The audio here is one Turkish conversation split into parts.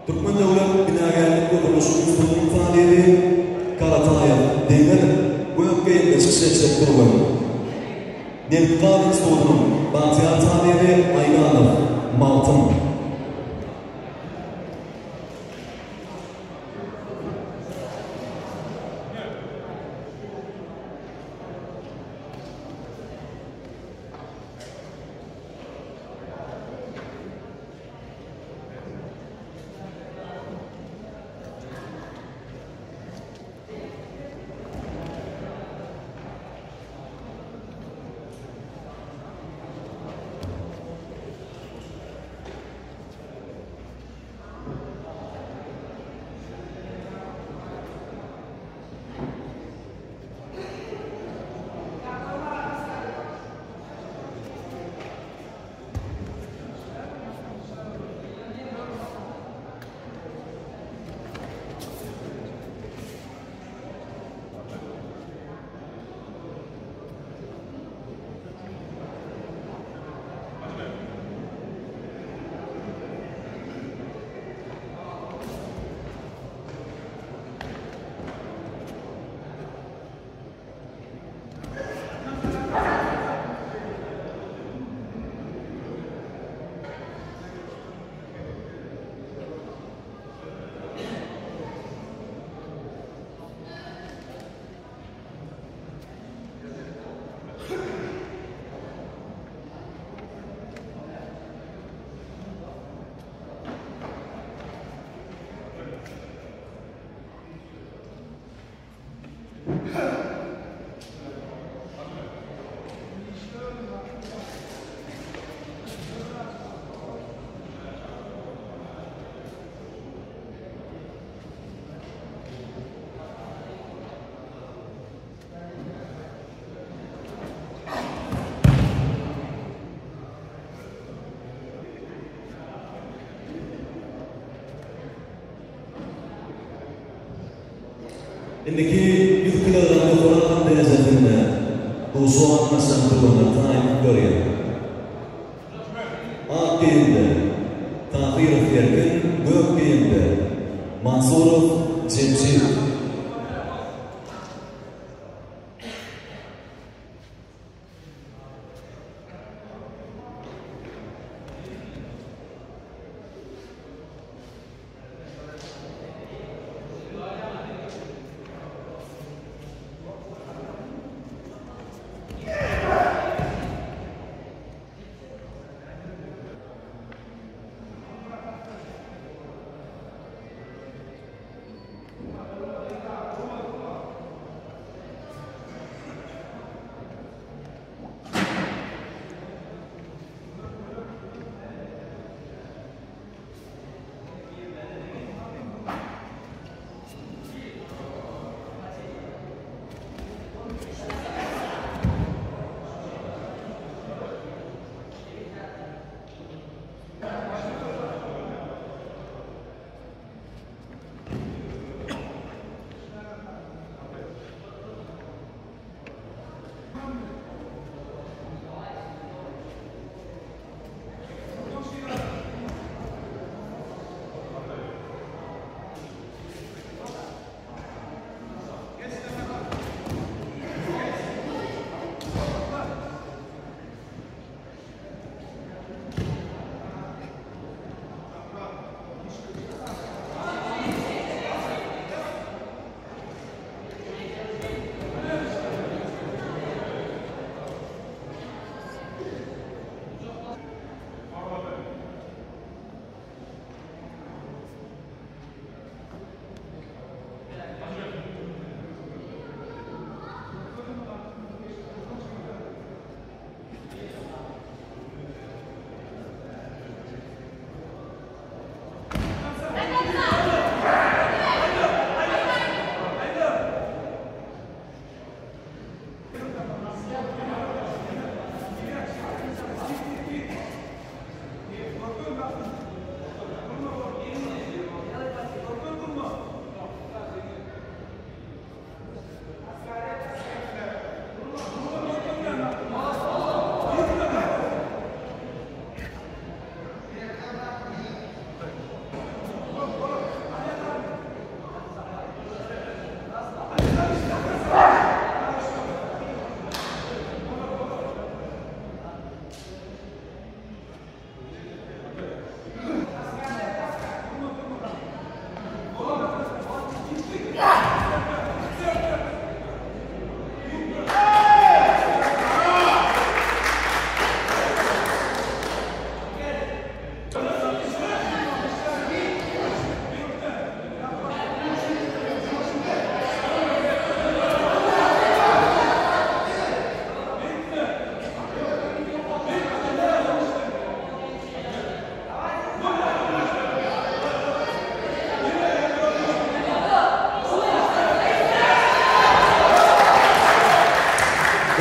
Türkmen Devlet Binagerlik Kuruluşu'nun kurulun faaliyeti Karataya Demir Gökkeyin Beşiktaş'ta kurulun. Nevkadın Soğudunun Bahtiyar Talibi Ayganov Maltın. Indiki 100 kilodan yukarı denezetinde bu soğan masan kurbanı tanıyıp görüyor. Ak giyimde, Tahirov Erkin, Gök giyimde, Mansurov Cemşir.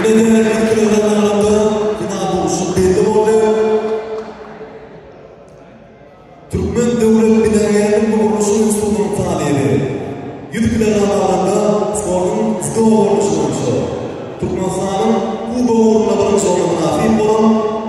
Yine de bir kilodan alındı. Final buluşu belli oldu. Türkmen devlet binayetinin bu oluşu üstünün faaliyeti. 100 kilodan alındı. Sporun üstü oluşu. Türkmenistan'ın bu doğrultuda birinci olmasına nasip olan